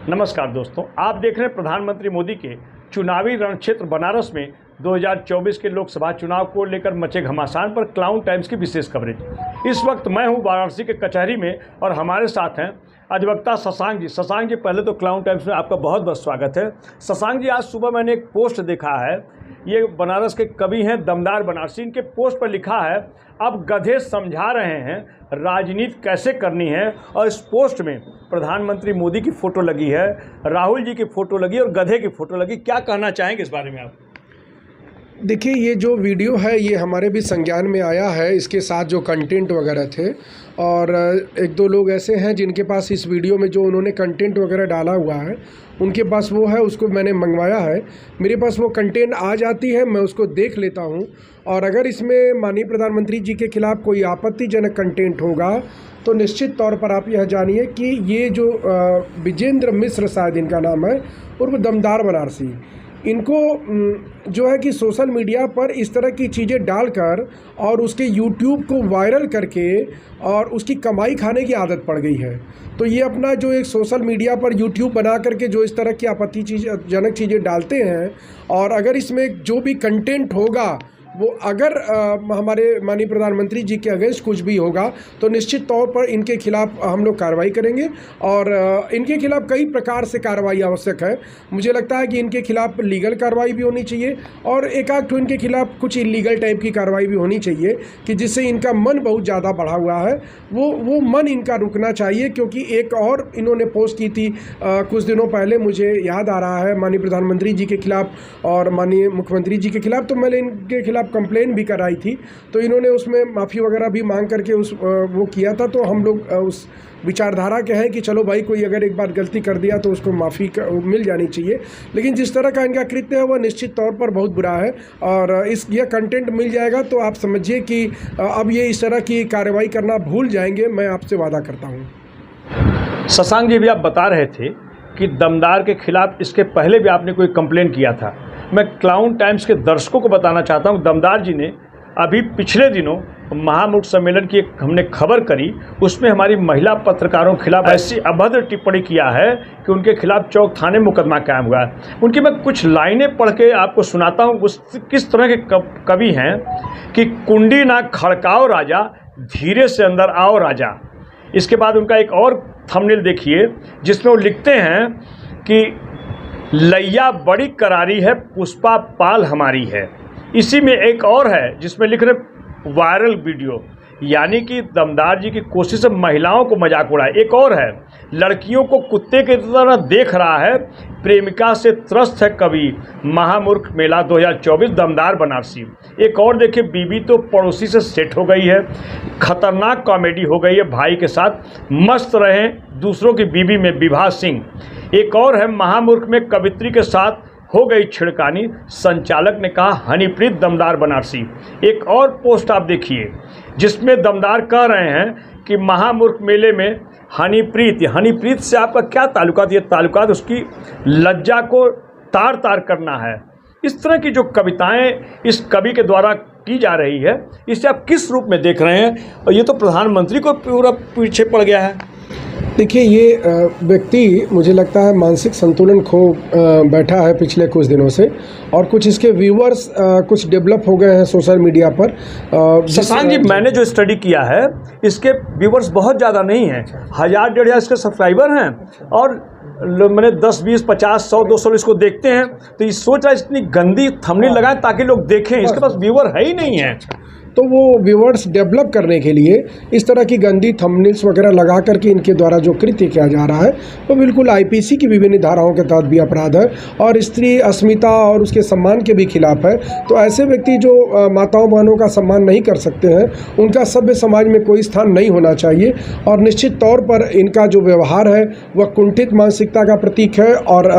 नमस्कार दोस्तों, आप देख रहे हैं प्रधानमंत्री मोदी के चुनावी रणक्षेत्र बनारस में 2024 के लोकसभा चुनाव को लेकर मचे घमासान पर क्लाउन टाइम्स की विशेष कवरेज। इस वक्त मैं हूं वाराणसी के कचहरी में और हमारे साथ हैं अधिवक्ता शशांक जी। शशांक जी, पहले तो क्लाउन टाइम्स में आपका बहुत बहुत स्वागत है। शशांक जी, आज सुबह मैंने एक पोस्ट देखा है, ये बनारस के कवि हैं दमदार बनारसी, इनके पोस्ट पर लिखा है अब गधे समझा रहे हैं राजनीति कैसे करनी है, और इस पोस्ट में प्रधानमंत्री मोदी की फ़ोटो लगी है, राहुल जी की फ़ोटो लगी और गधे की फ़ोटो लगी। क्या कहना चाहेंगे इस बारे में आप? देखिए, ये जो वीडियो है ये हमारे भी संज्ञान में आया है, इसके साथ जो कंटेंट वगैरह थे, और एक दो लोग ऐसे हैं जिनके पास इस वीडियो में जो उन्होंने कंटेंट वगैरह डाला हुआ है उनके पास वो है, उसको मैंने मंगवाया है। मेरे पास वो कंटेंट आ जाती है, मैं उसको देख लेता हूँ, और अगर इसमें माननीय प्रधानमंत्री जी के खिलाफ़ कोई आपत्तिजनक कंटेंट होगा तो निश्चित तौर पर आप यह जानिए कि ये जो विजेंद्र मिश्र शायद इनका नाम है, उर्फ दमदार बनारसी, इनको जो है कि सोशल मीडिया पर इस तरह की चीज़ें डालकर और उसके यूट्यूब को वायरल करके और उसकी कमाई खाने की आदत पड़ गई है। तो ये अपना जो एक सोशल मीडिया पर यूट्यूब बना करके जो इस तरह की आपत्तिजनक चीज़ें डालते हैं, और अगर इसमें जो भी कंटेंट होगा वो अगर हमारे माननीय प्रधानमंत्री जी के अगेंस्ट कुछ भी होगा तो निश्चित तौर पर इनके खिलाफ़ हम लोग कार्रवाई करेंगे, और इनके खिलाफ़ कई प्रकार से कार्रवाई आवश्यक है। मुझे लगता है कि इनके खिलाफ़ लीगल कार्रवाई भी होनी चाहिए, और एक आध तो इनके खिलाफ़ कुछ इलीगल टाइप की कार्रवाई भी होनी चाहिए कि जिससे इनका मन बहुत ज़्यादा बढ़ा हुआ है, वो मन इनका रुकना चाहिए। क्योंकि एक और इन्होंने पोस्ट की थी कुछ दिनों पहले, मुझे याद आ रहा है, माननीय प्रधानमंत्री जी के खिलाफ़ और माननीय मुख्यमंत्री जी के खिलाफ़, तो मैंने इनके खिलाफ़ कंप्लेन भी कराई थी, तो इन्होंने उसमें माफ़ी वगैरह भी मांग करके वो किया था। तो हम लोग उस विचारधारा के हैं कि चलो भाई, कोई अगर एक बार गलती कर दिया तो उसको माफ़ी मिल जानी चाहिए, लेकिन जिस तरह का इनका कृत्य है वह निश्चित तौर पर बहुत बुरा है, और यह कंटेंट मिल जाएगा तो आप समझिए कि अब ये इस तरह की कार्रवाई करना भूल जाएंगे, मैं आपसे वादा करता हूँ। शशांक जी, भी आप बता रहे थे कि दमदार के खिलाफ इसके पहले भी आपने कोई कंप्लेन किया था। मैं क्लाउन टाइम्स के दर्शकों को बताना चाहता हूं, दमदार जी ने अभी पिछले दिनों महामूर्ख सम्मेलन की एक हमने खबर करी, उसमें हमारी महिला पत्रकारों के खिलाफ ऐसी अभद्र टिप्पणी किया है कि उनके खिलाफ चौक थाने मुकदमा कायम हुआ है। उनकी मैं कुछ लाइनें पढ़ के आपको सुनाता हूं। उस किस तरह के कवि हैं कि कुंडी ना खड़काओ राजा, धीरे से अंदर आओ राजा। इसके बाद उनका एक और थंबनेल देखिए जिसमें वो लिखते हैं कि लैया बड़ी करारी है, पुष्पा पाल हमारी है। इसी में एक और है जिसमें लिख रहे वायरल वीडियो, यानी कि दमदार जी की कोशिश है महिलाओं को मजाक उड़ाए। एक और है, लड़कियों को कुत्ते की तरह देख रहा है, प्रेमिका से त्रस्त है कवि, महामूर्ख मेला 2024 दमदार बनारसी। एक और देखिए, बीबी तो पड़ोसी से सेट हो गई है, खतरनाक कॉमेडी हो गई है भाई के साथ, मस्त रहें दूसरों की बीबी में विभा सिंह। एक और है, महामूर्ख में कवित्री के साथ हो गई छिड़कानी, संचालक ने कहा हनीप्रीत दमदार बनारसी। एक और पोस्ट आप देखिए जिसमें दमदार कह रहे हैं कि महामूर्ख मेले में हनीप्रीत से आपका क्या ताल्लुकात? ये ताल्लुकात उसकी लज्जा को तार तार करना है। इस तरह की जो कविताएं इस कवि के द्वारा की जा रही है, इसे आप किस रूप में देख रहे हैं? और ये तो प्रधानमंत्री को पूरा पीछे पड़ गया है। देखिए, ये व्यक्ति मुझे लगता है मानसिक संतुलन खो बैठा है पिछले कुछ दिनों से, और कुछ इसके व्यूअर्स कुछ डेवलप हो गए हैं सोशल मीडिया पर। शशांक जी, मैंने जो स्टडी किया है इसके व्यूअर्स बहुत ज़्यादा नहीं हैं, 1000-1500 इसके सब्सक्राइबर हैं, और मैंने 10, 20, 50, 100, 200 इसको देखते हैं। तो ये सोच रहा है इतनी गंदी थंबनेल लगाएं ताकि लोग देखें, इसके पास व्यूअर है ही नहीं है। तो वो व्यूअर्स डेवलप करने के लिए इस तरह की गंदी थंबनेल्स वगैरह लगा करके इनके द्वारा जो कृत्य किया जा रहा है वो बिल्कुल आईपीसी की विभिन्न धाराओं के तहत भी अपराध है, और स्त्री अस्मिता और उसके सम्मान के भी खिलाफ है। तो ऐसे व्यक्ति जो माताओं बहनों का सम्मान नहीं कर सकते हैं, उनका सभ्य समाज में कोई स्थान नहीं होना चाहिए, और निश्चित तौर पर इनका जो व्यवहार है वह कुंठित मानसिकता का प्रतीक है, और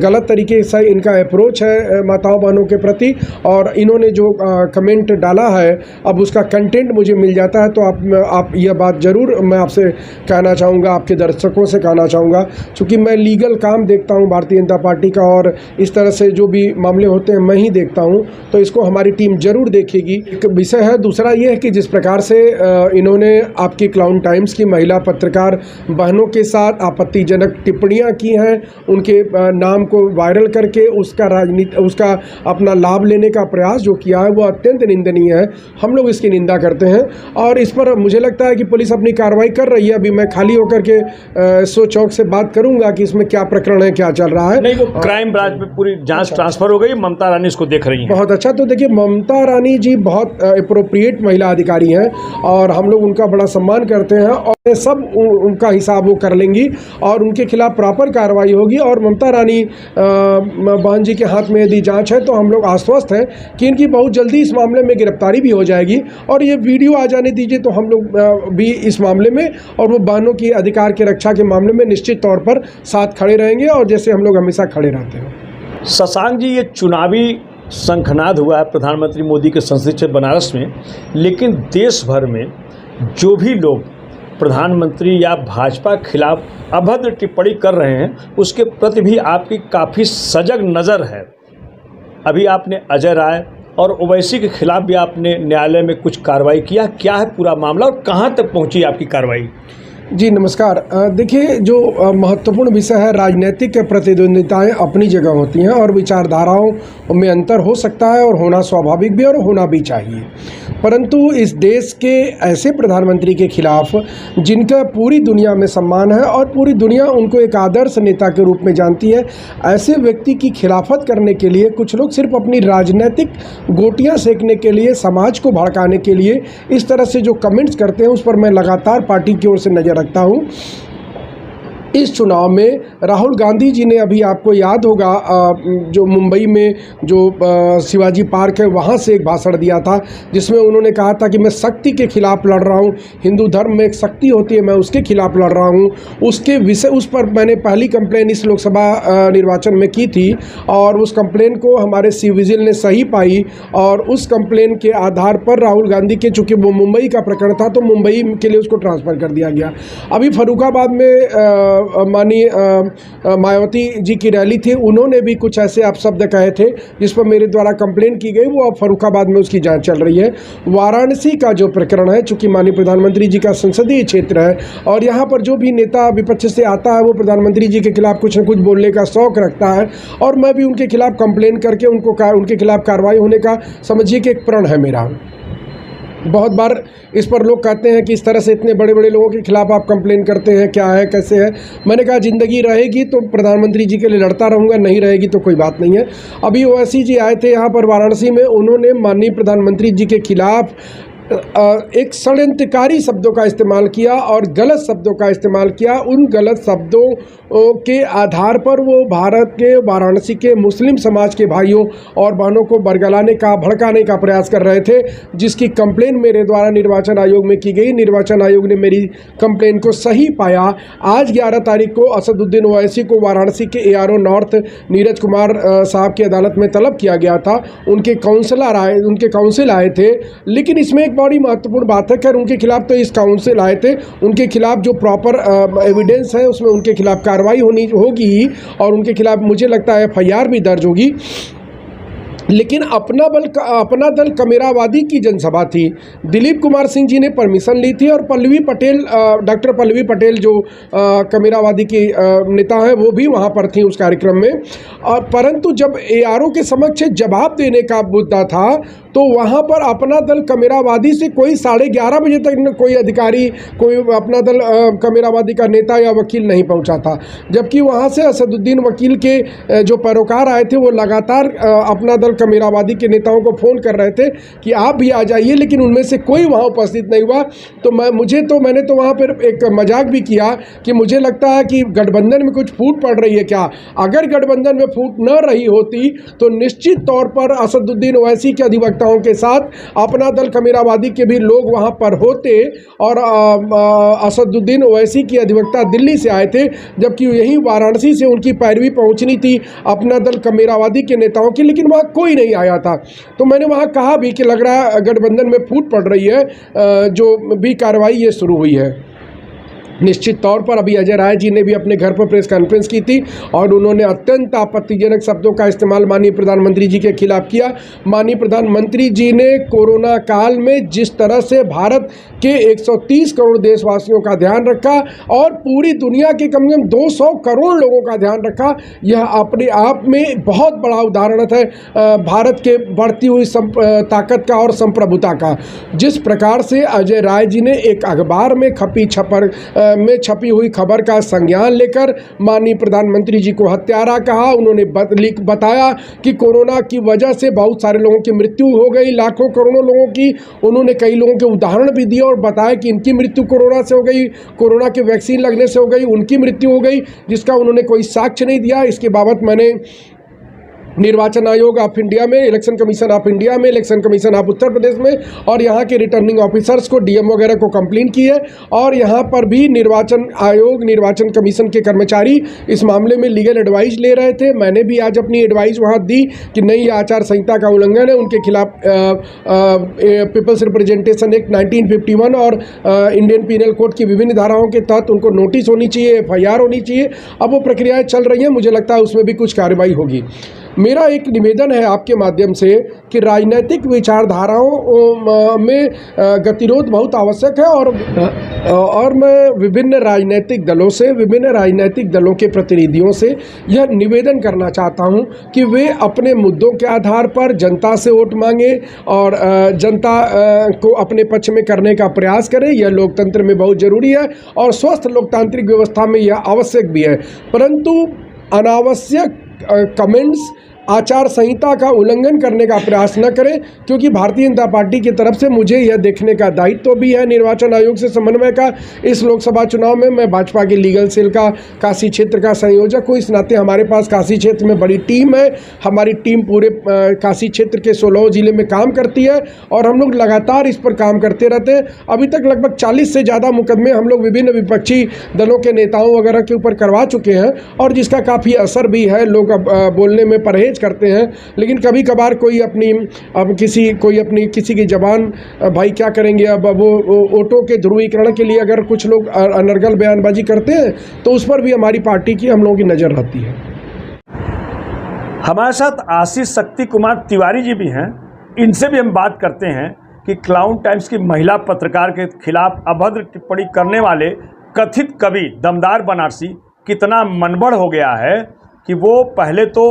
गलत तरीके से इनका अप्रोच है माताओं बहनों के प्रति। और इन्होंने जो कमेंट डाला है है, अब उसका कंटेंट मुझे मिल जाता है, तो आप यह बात ज़रूर मैं आपसे कहना चाहूँगा, आपके दर्शकों से कहना चाहूँगा, क्योंकि मैं लीगल काम देखता हूँ भारतीय जनता पार्टी का, और इस तरह से जो भी मामले होते हैं मैं ही देखता हूँ, तो इसको हमारी टीम ज़रूर देखेगी। एक विषय है। दूसरा ये है कि जिस प्रकार से इन्होंने आपकी क्लाउन टाइम्स की महिला पत्रकार बहनों के साथ आपत्तिजनक टिप्पणियां की हैं, उनके नाम को वायरल करके उसका अपना लाभ लेने का प्रयास जो किया है वो अत्यंत निंदनीय है। हम लोग इसकी निंदा करते हैं और इस पर मुझे लगता है कि पुलिस अपनी कार्रवाई कर रही है। अभी मैं खाली होकर के सो चौक से बात करूंगा कि इसमें क्या प्रकरण है, क्या चल रहा है। नहीं, वो क्राइम ब्रांच में पूरी जांच ट्रांसफर हो गई, ममता रानी इसको देख रही हैं। बहुत अच्छा। तो देखिए, ममता रानी जी बहुत अप्रोप्रिएट महिला अधिकारी हैं और हम लोग उनका बड़ा सम्मान करते हैं, और सब उनका हिसाब वो कर लेंगी और उनके खिलाफ प्रॉपर कार्रवाई होगी। और ममता रानी बहन जी के हाथ में यदि जांच है तो हम लोग आश्वस्त हैं कि इनकी बहुत जल्दी इस मामले में गिरफ्तारी भी हो जाएगी। और ये वीडियो आ जाने दीजिए तो हम लोग भी इस मामले में और वो बहनों की अधिकार की रक्षा के मामले में निश्चित तौर पर साथ खड़े रहेंगे, और जैसे हम लोग हमेशा खड़े रहते हैं। शशांक जी, ये चुनावी शंखनाद हुआ है प्रधानमंत्री मोदी के संसदीय क्षेत्र बनारस में, लेकिन देश भर में जो भी लोग प्रधानमंत्री या भाजपा के खिलाफ अभद्र टिप्पणी कर रहे हैं उसके प्रति भी आपकी काफ़ी सजग नज़र है। अभी आपने अजय राय और ओवैसी के खिलाफ भी आपने न्यायालय में कुछ कार्रवाई किया, क्या है पूरा मामला और कहाँ तक पहुँची आपकी कार्रवाई? जी नमस्कार। देखिए, जो महत्वपूर्ण विषय है, राजनीतिक प्रतिद्वंदिताएं अपनी जगह होती हैं और विचारधाराओं में अंतर हो सकता है और होना स्वाभाविक भी और होना भी चाहिए, परंतु इस देश के ऐसे प्रधानमंत्री के खिलाफ जिनका पूरी दुनिया में सम्मान है और पूरी दुनिया उनको एक आदर्श नेता के रूप में जानती है, ऐसे व्यक्ति की खिलाफत करने के लिए कुछ लोग सिर्फ अपनी राजनीतिक गोटियां सेकने के लिए, समाज को भड़काने के लिए इस तरह से जो कमेंट्स करते हैं, उस पर मैं लगातार पार्टी की ओर से नज़र रखता हूँ। इस चुनाव में राहुल गांधी जी ने, अभी आपको याद होगा, जो मुंबई में जो शिवाजी पार्क है वहाँ से एक भाषण दिया था जिसमें उन्होंने कहा था कि मैं शक्ति के खिलाफ लड़ रहा हूँ, हिंदू धर्म में एक शक्ति होती है, मैं उसके खिलाफ लड़ रहा हूँ। उसके विषय उस पर मैंने पहली कंप्लेन इस लोकसभा निर्वाचन में की थी और उस कंप्लेन को हमारे सी विजिल ने सही पाई और उस कंप्लेन के आधार पर राहुल गांधी के, चूँकि वो मुंबई का प्रकरण था तो मुंबई के लिए उसको ट्रांसफ़र कर दिया गया। अभी फर्रुखाबाद में माननीय मायावती जी की रैली थी, उन्होंने भी कुछ ऐसे अपशब्द कहे थे जिस पर मेरे द्वारा कंप्लेन की गई, वो अब फर्रुखाबाद में उसकी जांच चल रही है। वाराणसी का जो प्रकरण है, चूंकि माननीय प्रधानमंत्री जी का संसदीय क्षेत्र है और यहाँ पर जो भी नेता विपक्ष से आता है वो प्रधानमंत्री जी के खिलाफ कुछ न कुछ बोलने का शौक रखता है और मैं भी उनके खिलाफ कंप्लेन करके उनके खिलाफ कार्रवाई होने का समझिए कि एक प्रण है मेरा। बहुत बार इस पर लोग कहते हैं कि इस तरह से इतने बड़े बड़े लोगों के खिलाफ आप कंप्लेन करते हैं, क्या है, कैसे है। मैंने कहा ज़िंदगी रहेगी तो प्रधानमंत्री जी के लिए लड़ता रहूँगा, नहीं रहेगी तो कोई बात नहीं है। अभी ओवैसी जी आए थे यहाँ पर वाराणसी में, उन्होंने माननीय प्रधानमंत्री जी के खिलाफ एक षड्यंत्रकारी शब्दों का इस्तेमाल किया और गलत शब्दों का इस्तेमाल किया। उन गलत शब्दों के आधार पर वो भारत के वाराणसी के मुस्लिम समाज के भाइयों और बहनों को बरगलाने का, भड़काने का प्रयास कर रहे थे, जिसकी कंप्लेन मेरे द्वारा निर्वाचन आयोग में की गई। निर्वाचन आयोग ने मेरी कंप्लेन को सही पाया। आज 11 तारीख को असदुद्दीन ओवैसी को वाराणसी के ARO नॉर्थ नीरज कुमार साहब की अदालत में तलब किया गया था। उनके काउंसिल आए थे, लेकिन इसमें एक बड़ी महत्वपूर्ण बात है, खैर उनके खिलाफ तो इस काउंसिल आए थे, उनके खिलाफ जो प्रॉपर एविडेंस है उसमें उनके खिलाफ कार्रवाई होगी और उनके खिलाफ मुझे लगता है FIR भी दर्ज होगी। लेकिन अपना दल कमेरावादी की जनसभा थी, दिलीप कुमार सिंह जी ने परमिशन ली थी और डॉक्टर पल्लवी पटेल जो कमेरावादी की नेता हैं वो भी वहाँ पर थी उस कार्यक्रम में। और परंतु जब ARO के समक्ष जवाब देने का मुद्दा था तो वहाँ पर अपना दल कमेरावादी से कोई 11:30 बजे तक कोई अधिकारी, कोई अपना दल कमेरावादी का नेता या वकील नहीं पहुँचा था, जबकि वहाँ से असदुद्दीन वकील के जो पैरोकार आए थे वो लगातार अपना दल कमेरावादी के नेताओं को फ़ोन कर रहे थे कि आप भी आ जाइए, लेकिन उनमें से कोई वहाँ उपस्थित नहीं हुआ। तो मैंने तो वहाँ पर एक मजाक भी किया कि मुझे लगता है कि गठबंधन में कुछ फूट पड़ रही है क्या। अगर गठबंधन में फूट न रही होती तो निश्चित तौर पर असदुद्दीन ओवैसी के अधिवक्ताओं के साथ अपना दल कमेरावादी के भी लोग वहाँ पर होते और असदुद्दीन ओवैसी की अधिवक्ता दिल्ली से आए थे, जबकि यहीं वाराणसी से उनकी पैरवी पहुँचनी थी अपना दल कमेरावादी के नेताओं की, लेकिन वहाँ कोई कोई नहीं आया था। तो मैंने वहाँ कहा भी कि लग रहा है गठबंधन में फूट पड़ रही है, जो भी कार्रवाई ये शुरू हुई है। निश्चित तौर पर अभी अजय राय जी ने भी अपने घर पर प्रेस कॉन्फ्रेंस की थी और उन्होंने अत्यंत आपत्तिजनक शब्दों का इस्तेमाल माननीय प्रधानमंत्री जी के खिलाफ किया। माननीय प्रधानमंत्री जी ने कोरोना काल में जिस तरह से भारत के 130 करोड़ देशवासियों का ध्यान रखा और पूरी दुनिया के कम से कम 200 करोड़ लोगों का ध्यान रखा, यह अपने आप में बहुत बड़ा उदाहरण है भारत के बढ़ती हुई ताकत का और संप्रभुता का। जिस प्रकार से अजय राय जी ने एक अखबार में में छपी हुई खबर का संज्ञान लेकर माननीय प्रधानमंत्री जी को हत्यारा कहा, उन्होंने बताया कि कोरोना की वजह से बहुत सारे लोगों की मृत्यु हो गई, लाखों करोड़ों लोगों की। उन्होंने कई लोगों के उदाहरण भी दिए और बताया कि इनकी मृत्यु कोरोना से हो गई, कोरोना की वैक्सीन लगने से हो गई, उनकी मृत्यु हो गई, जिसका उन्होंने कोई साक्ष्य नहीं दिया। इसके बाबत मैंने निर्वाचन आयोग ऑफ इंडिया में, इलेक्शन कमीशन ऑफ इंडिया में, election commission of Uttar Pradesh में और यहाँ के रिटर्निंग ऑफिसर्स को, डीएम वगैरह को कंप्लेन की है और यहाँ पर भी निर्वाचन आयोग, निर्वाचन कमीशन के कर्मचारी इस मामले में लीगल एडवाइस ले रहे थे। मैंने भी आज अपनी एडवाइस वहाँ दी कि नई आचार संहिता का उल्लंघन है, उनके खिलाफ पीपल्स रिप्रेजेंटेशन एक्ट 1951 और इंडियन पीनल कोड की विभिन्न धाराओं के तहत उनको नोटिस होनी चाहिए, FIR होनी चाहिए। अब वो प्रक्रियाएँ चल रही हैं, मुझे लगता है उसमें भी कुछ कार्रवाई होगी। मेरा एक निवेदन है आपके माध्यम से कि राजनीतिक विचारधाराओं में गतिरोध बहुत आवश्यक है और मैं विभिन्न राजनीतिक दलों से, विभिन्न राजनीतिक दलों के प्रतिनिधियों से यह निवेदन करना चाहता हूं कि वे अपने मुद्दों के आधार पर जनता से वोट मांगे और जनता को अपने पक्ष में करने का प्रयास करें। यह लोकतंत्र में बहुत ज़रूरी है और स्वस्थ लोकतांत्रिक व्यवस्था में यह आवश्यक भी है, परंतु अनावश्यक कमेंट्स, आचार संहिता का उल्लंघन करने का प्रयास न करें, क्योंकि भारतीय जनता पार्टी की तरफ से मुझे यह देखने का दायित्व भी है निर्वाचन आयोग से समन्वय का। इस लोकसभा चुनाव में मैं भाजपा की लीगल सेल का काशी क्षेत्र का संयोजक हूँ, इस नाते हमारे पास काशी क्षेत्र में बड़ी टीम है। हमारी टीम पूरे काशी क्षेत्र के 16 जिले में काम करती है और हम लोग लगातार इस पर काम करते रहते हैं। अभी तक लगभग 40 से ज़्यादा मुकदमे हम लोग विभिन्न विपक्षी दलों के नेताओं वगैरह के ऊपर करवा चुके हैं और जिसका काफ़ी असर भी है। लोग अब बोलने में परहेज करते हैं, लेकिन कभी कभार कोई किसी की जबान, भाई क्या करेंगे, अब वो वोटों के ध्रुवीकरण के लिए अगर कुछ लोग अनर्गल बयानबाजी करते हैं तो उस पर भी हमारी पार्टी की, हम लोगों की नज़र रहती है। हमारे साथ आशीष शक्ति कुमार तिवारी जी भी हैं, इनसे भी हम बात करते हैं कि क्लाउन टाइम्स की महिला पत्रकार के खिलाफ अभद्र टिप्पणी करने वाले कथित कवि दमदार बनारसी कितना मनबड़ हो गया है कि वो पहले तो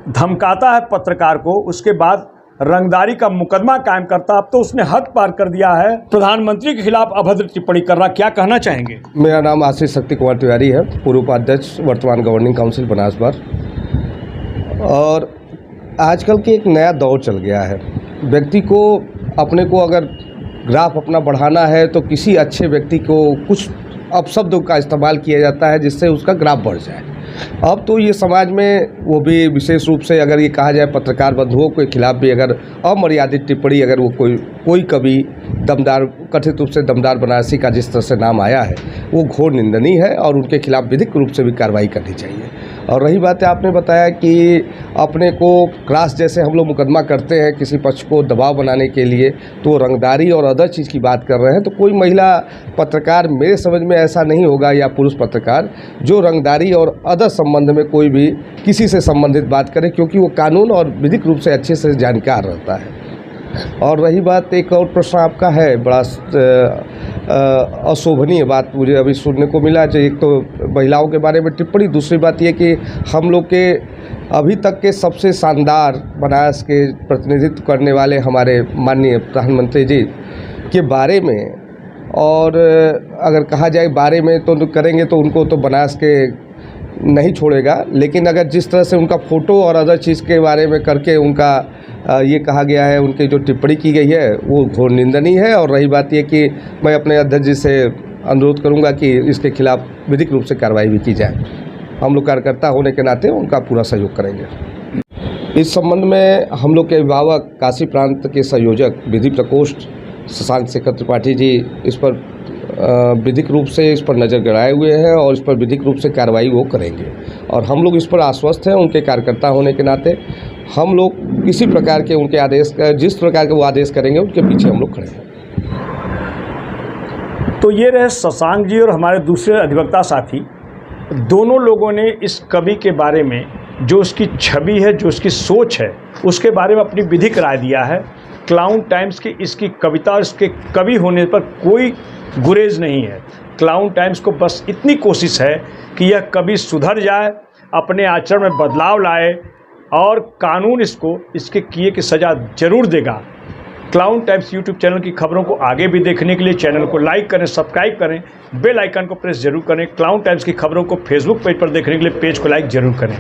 धमकाता है पत्रकार को, उसके बाद रंगदारी का मुकदमा कायम करता, अब तो उसने हद पार कर दिया है, प्रधानमंत्री के खिलाफ अभद्र टिप्पणी कर रहा। क्या कहना चाहेंगे? मेरा नाम आशीष शक्ति कुमार तिवारी है, पूर्व उपाध्यक्ष वर्तमान गवर्निंग काउंसिल बनास बार। और आजकल के एक नया दौर चल गया है, व्यक्ति को अपने को अगर ग्राफ अपना बढ़ाना है तो किसी अच्छे व्यक्ति को कुछ अपशब्दों का इस्तेमाल किया जाता है जिससे उसका ग्राफ बढ़ जाए। अब तो ये समाज में, वो भी विशेष रूप से अगर ये कहा जाए पत्रकार बंधुओं के खिलाफ भी अगर अमर्यादित टिप्पणी, अगर वो कोई कवि दमदार, कथित रूप से दमदार बनारसी का जिस तरह से नाम आया है, वो घोर निंदनीय है और उनके खिलाफ विधिक रूप से भी कार्रवाई करनी चाहिए। और रही बात है, आपने बताया कि अपने को क्रास जैसे हम लोग मुकदमा करते हैं किसी पक्ष को दबाव बनाने के लिए, तो रंगदारी और अदर चीज़ की बात कर रहे हैं, तो कोई महिला पत्रकार मेरे समझ में ऐसा नहीं होगा या पुरुष पत्रकार जो रंगदारी और अदर संबंध में कोई भी किसी से संबंधित बात करे, क्योंकि वो कानून और विधिक रूप से अच्छे से जानकार रहता है। और रही बात, एक और प्रश्न आपका है, बड़ा अशोभनीय बात मुझे अभी सुनने को मिला, जो एक तो महिलाओं के बारे में टिप्पणी, दूसरी बात ये कि हम लोग के अभी तक के सबसे शानदार बनारस के प्रतिनिधित्व करने वाले हमारे माननीय प्रधानमंत्री जी के बारे में, और अगर कहा जाए बारे में तो करेंगे तो उनको तो बनारस के नहीं छोड़ेगा, लेकिन अगर जिस तरह से उनका फ़ोटो और अदर चीज़ के बारे में करके उनका ये कहा गया है, उनकी जो टिप्पणी की गई है वो घोर निंदनीय है। और रही बात ये कि मैं अपने अध्यक्ष जी से अनुरोध करूंगा कि इसके खिलाफ विधिक रूप से कार्रवाई भी की जाए। हम लोग कार्यकर्ता होने के नाते उनका पूरा सहयोग करेंगे। इस संबंध में हम लोग के अभिभावक, काशी प्रांत के संयोजक, विधि प्रकोष्ठ शशांक शेखर त्रिपाठी जी इस पर विधिक रूप से इस पर नज़र गड़ाए हुए हैं और इस पर विधिक रूप से कार्रवाई वो करेंगे। और हम लोग इस पर आश्वस्त हैं उनके कार्यकर्ता होने के नाते। हम लोग किसी प्रकार के उनके आदेश जिस प्रकार के वो आदेश करेंगे उनके पीछे हम लोग खड़े हैं। तो ये रहे शशांक जी और हमारे दूसरे अधिवक्ता साथी। दोनों लोगों ने इस कवि के बारे में जो उसकी छवि है, जो उसकी सोच है, उसके बारे में अपनी विधिक राय दिया है। क्लाउन टाइम्स की इसकी कविता और इसके कवि होने पर कोई गुरेज नहीं है। क्लाउन टाइम्स को बस इतनी कोशिश है कि यह कवि सुधर जाए, अपने आचरण में बदलाव लाए और कानून इसको इसके किए की सज़ा जरूर देगा। क्लाउन टाइम्स यूट्यूब चैनल की खबरों को आगे भी देखने के लिए चैनल को लाइक करें, सब्सक्राइब करें, बेल आइकन को प्रेस जरूर करें। क्लाउन टाइम्स की खबरों को फेसबुक पेज पर देखने के लिए पेज को लाइक जरूर करें।